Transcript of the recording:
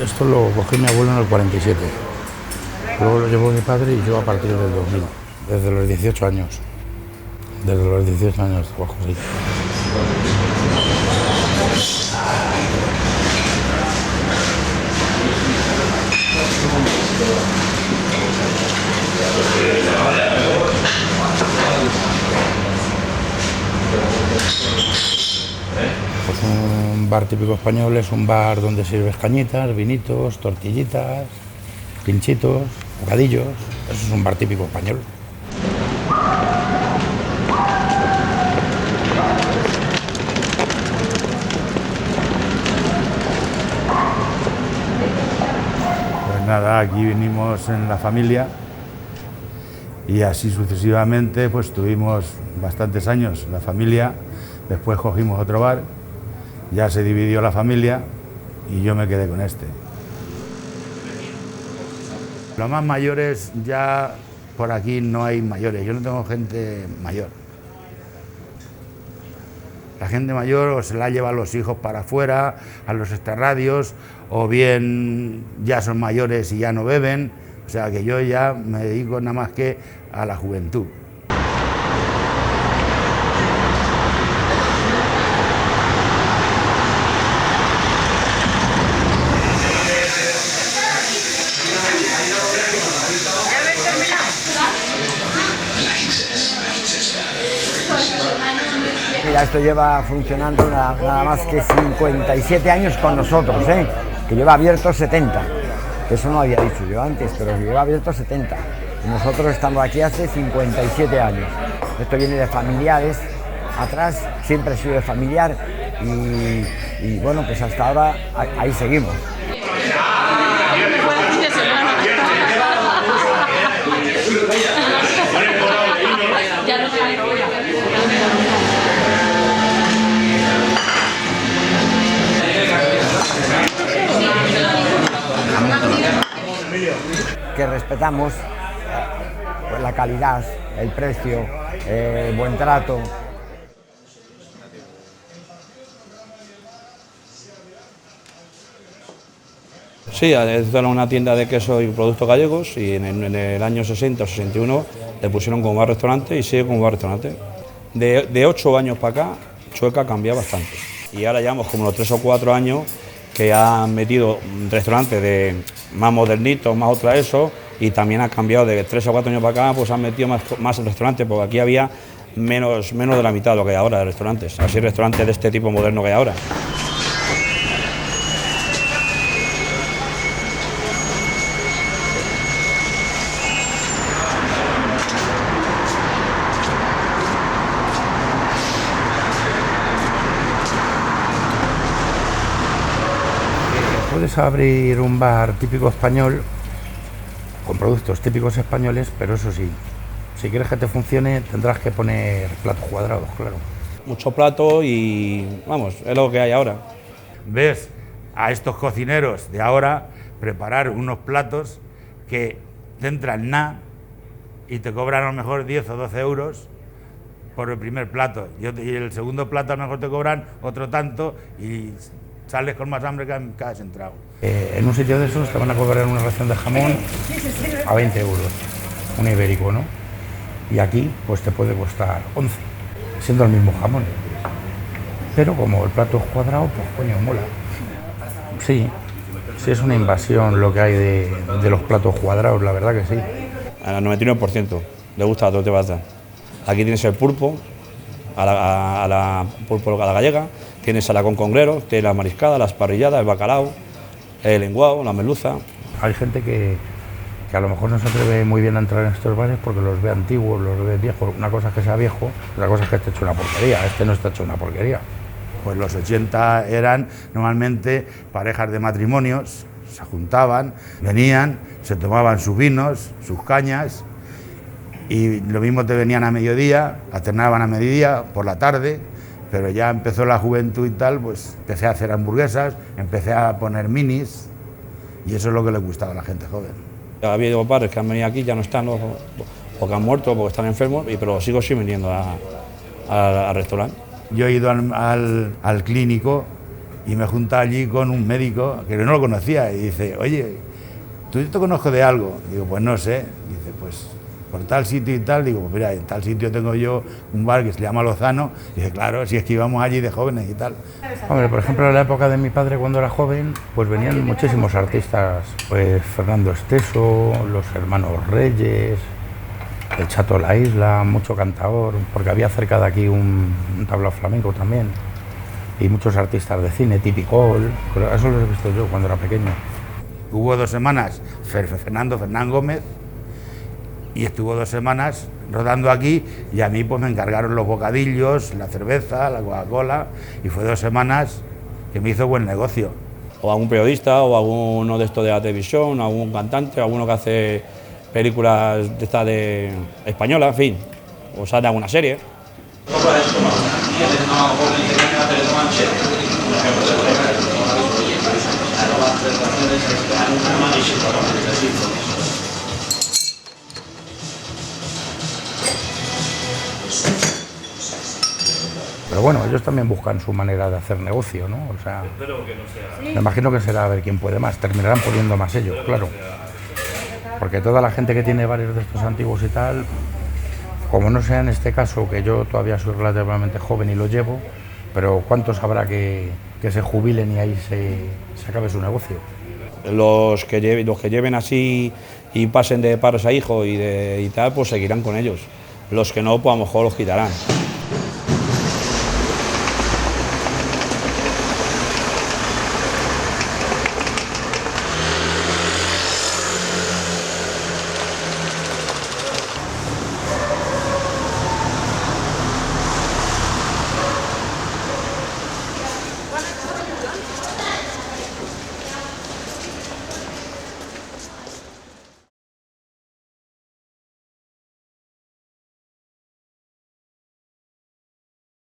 Esto lo cogí mi abuelo en el 47. Luego lo llevó mi padre y yo a partir del 2000, desde los 18 años. Desde los 18 años trabajo así. Pues un bar típico español es un bar donde sirves cañitas, vinitos, tortillitas, pinchitos, bocadillos. Eso es un bar típico español. Pues nada, aquí vinimos en la familia y así sucesivamente, pues tuvimos bastantes años la familia, después cogimos otro bar, ya se dividió la familia y yo me quedé con este. Los más mayores, ya por aquí no hay mayores, yo no tengo gente mayor. La gente mayor o se la lleva a los hijos para afuera, a los extrarradios, o bien ya son mayores y ya no beben, o sea que yo ya me dedico nada más que a la juventud. Mira, esto lleva funcionando nada más que 57 años con nosotros, que lleva abierto 70. Eso no había dicho yo antes, pero lleva abierto 70. Y nosotros estamos aquí hace 57 años. Esto viene de familiares, atrás siempre ha sido de familiar y bueno, pues hasta ahora ahí seguimos. Que respetamos pues, la calidad, el precio, el buen trato. Sí, es una tienda de queso y productos gallegos y en el año 60 o 61 le pusieron como bar-restaurante y sigue como bar-restaurante. De 8 años para acá, Chueca ha cambiado bastante. Y ahora llevamos como los 3 o 4 años que han metido restaurantes de más modernitos, más ultra eso, y también ha cambiado de 3 o 4 años para acá, pues han metido más restaurantes, porque aquí había menos de la mitad de lo que hay ahora de restaurantes, así restaurantes de este tipo moderno que hay ahora. Puedes abrir un bar típico español con productos típicos españoles, pero eso sí, si quieres que te funcione tendrás que poner platos cuadrados, claro. Mucho plato y vamos, es lo que hay ahora. Ves a estos cocineros de ahora preparar unos platos que te entran nada y te cobran a lo mejor 10 o 12 euros por el primer plato y el segundo plato a lo mejor te cobran otro tanto y sales con más hambre que has entrado. En un sitio de esos te van a cobrar una ración de jamón a 20 euros, un ibérico, ¿no? Y aquí pues te puede costar 11, siendo el mismo jamón. Pero como el plato es cuadrado, pues coño, mola. Sí, sí es una invasión lo que hay de los platos cuadrados, la verdad que sí. Al 99% le gusta todo, te vas a dar. Aquí tienes el pulpo, a la pulpo a la gallega, tienes a la con congrero, tienes la mariscada, las parrilladas, el bacalao, el lenguado, la merluza. Hay gente que a lo mejor no se atreve muy bien a entrar en estos bares porque los ve antiguos, los ve viejos. Una cosa es que sea viejo, otra cosa es que esté hecho una porquería. Este no está hecho una porquería. Pues los 80 eran normalmente parejas de matrimonios, se juntaban, venían, se tomaban sus vinos, sus cañas, y lo mismo te venían a mediodía, alternaban a mediodía, por la tarde, pero ya empezó la juventud y tal, pues empecé a hacer hamburguesas, empecé a poner minis, y eso es lo que le gustaba a la gente joven. Ha habido padres que han venido aquí, ya no están, porque han muerto, porque están enfermos, pero sigo viniendo al restaurante. Yo he ido al clínico y me he juntado allí con un médico que no lo conocía y dice, oye, ¿tú te conozco de algo? Digo, pues no sé. Dice, pues por tal sitio y tal. Digo, pues mira, en tal sitio tengo yo un bar que se llama Lozano. Dice, claro, si es que íbamos allí de jóvenes y tal. Hombre, por ejemplo, en la época de mi padre cuando era joven, pues venían muchísimos artistas, pues Fernando Esteso, los hermanos Reyes, el Chato La Isla, mucho cantador, porque había cerca de aquí un tablao flamenco también, y muchos artistas de cine, Tipicol, eso los he visto yo cuando era pequeño. Hubo 2 semanas Fernán Gómez y estuvo 2 semanas rodando aquí y a mí pues me encargaron los bocadillos, la cerveza, la Coca-Cola y fue 2 semanas que me hizo buen negocio. O algún periodista, o alguno de estos de la televisión, o algún cantante, o alguno que hace películas de esta de española, en fin, o sale alguna serie. Pero bueno, ellos también buscan su manera de hacer negocio, ¿no? O sea, me imagino que será a ver quién puede más, terminarán poniendo más ellos, claro. Porque toda la gente que tiene bares de estos antiguos y tal, como no sea en este caso, que yo todavía soy relativamente joven y lo llevo, pero ¿cuántos habrá que se jubilen y ahí se acabe su negocio? Los que lleven así y pasen de padres a hijos y tal, pues seguirán con ellos. Los que no, pues a lo mejor los quitarán.